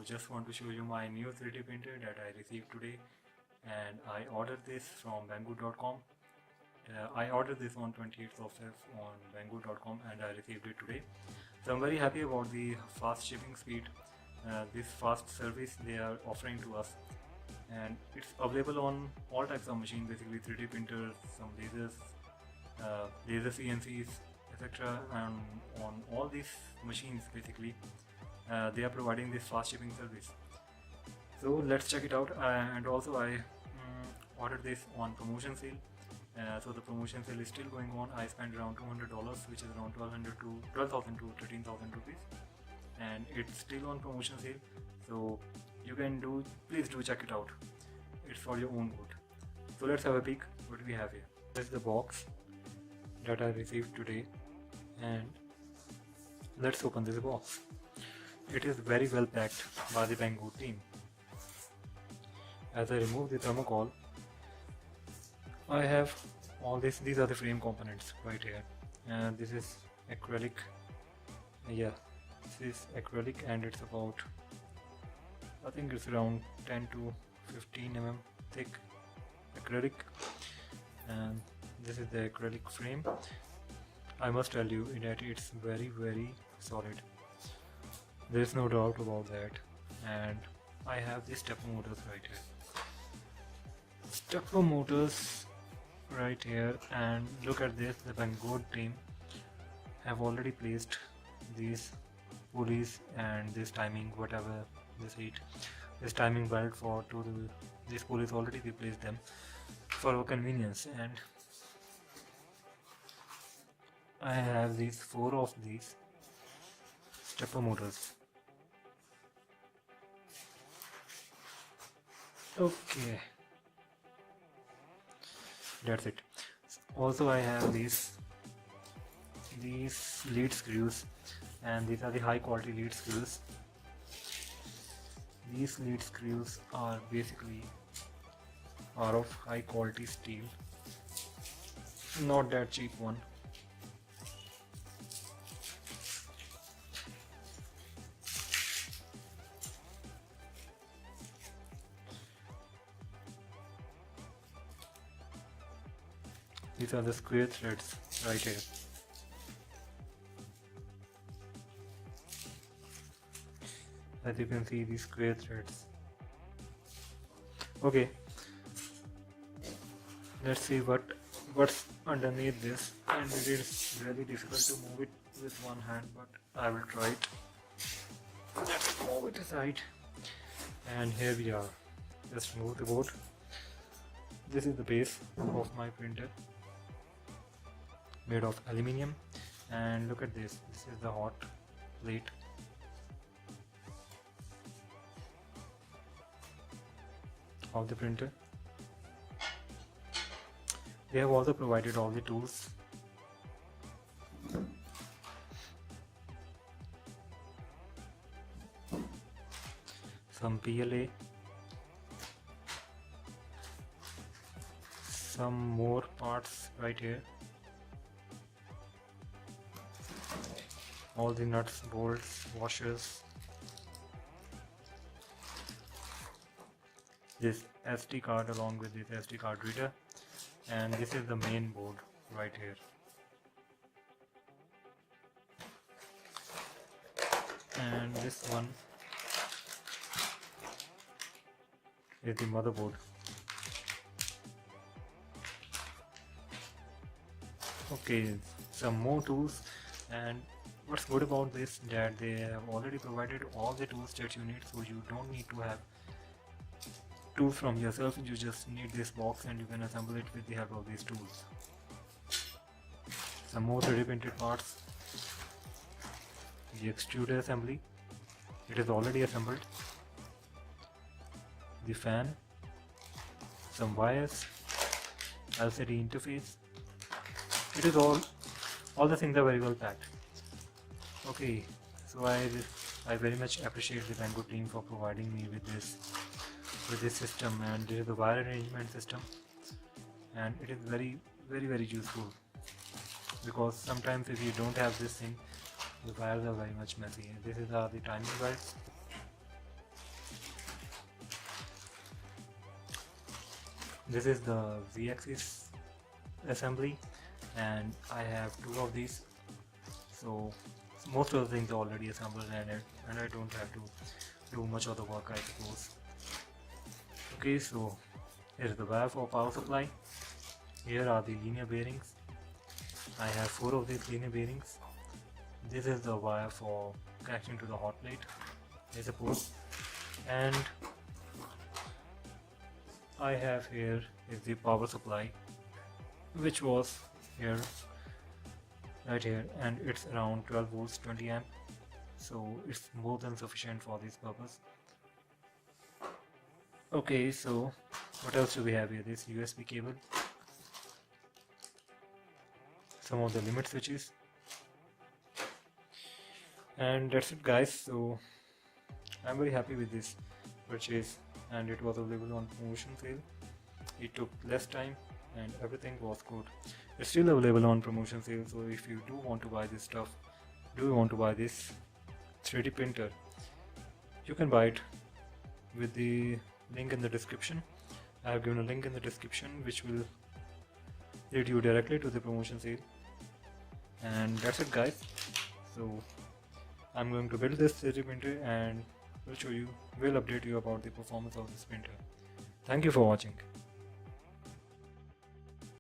just want to show you my new 3D printer that I received today, and I ordered this from Banggood.com. I ordered this on 28th of Feb on Banggood.com and I received it today. So I'm very happy about the fast shipping speed, this fast service they are offering to us, and it's available on all types of machines, basically 3D printers, some lasers, laser CNCs, etc. And on all these machines basically they are providing this fast shipping service. So let's check it out. And also I ordered this on promotion sale. So the promotion sale is still going on. I spent around $200, which is around 12,000 to 13,000 rupees, and it's still on promotion sale. So you can please do check it out. It's for your own good. So let's have a peek what we have here. This is the box that I received today, and let's open this box. It is very well packed by the Banggood team. As I remove the thermocol, I have all this. These are the frame components right here, and this is acrylic. Yeah, this is acrylic, and it's about, I think it's around 10 to 15 mm thick acrylic, and this is the acrylic frame. I must tell you that it's very solid. There's no doubt about that. And I have the stepper motors right here. Stepper motors right here, and look at this. The Banggood team have already placed these pulleys and this timing, whatever this timing belt for these pulleys, already we placed them for our convenience. And I have these 4 of these stepper motors. Okay, that's it. Also I have these lead screws, and these are the high quality lead screws. These lead screws are basically of high quality steel, not that cheap one. These are the square threads right here. As you can see, these square threads. Okay, let's see what's underneath this. And it is really difficult to move it with one hand, but I will try it. Let's move it aside. And here we are. Just remove the board. This is the base of my printer, made of aluminium, and look at this. This is the hot plate. Of the printer. They have also provided all the tools. Some PLA, some more parts right here. All the nuts, bolts, washers. This SD card along with this SD card reader, and this is the main board right here. And this one is the motherboard. Okay, some more tools. And what's good about this, that they have already provided all the tools that you need, so you don't need to have tools from yourself. You just need this box and you can assemble it with the help of these tools. Some more 3D printed parts. The extruder assembly, it is already assembled. The fan, some wires, LCD interface. It is all the things are very well packed. Okay, so I very much appreciate the Banggood team for providing me with this system, and this is the wire arrangement system, and it is very useful, because sometimes if you don't have this thing, the wires are very much messy. This is the timing belts, This is the Z-axis assembly, and I have two of these, so most of the things are already assembled, and I don't have to do much of the work, I suppose. Okay, so here's the wire for power supply. Here are the linear bearings. I have 4 of these linear bearings. This is the wire for connecting to the hot plate, I suppose. And I have here is the power supply, which was here, right here, and it's around 12 volts 20 amp, so it's more than sufficient for this purpose. Okay, so what else do we have here? This USB cable, some of the limit switches, and that's it guys. So I'm very happy with this purchase, and it was available on promotion sale. It took less time and everything was good. It's still available on promotion sale, so if you do want to buy this stuff, do you want to buy this 3D printer, you can buy it with the link in the description. I have given a link in the description which will lead you directly to the promotion sale. And that's it guys. So I'm going to build this 3D printer and will update you about the performance of this printer. Thank you for watching.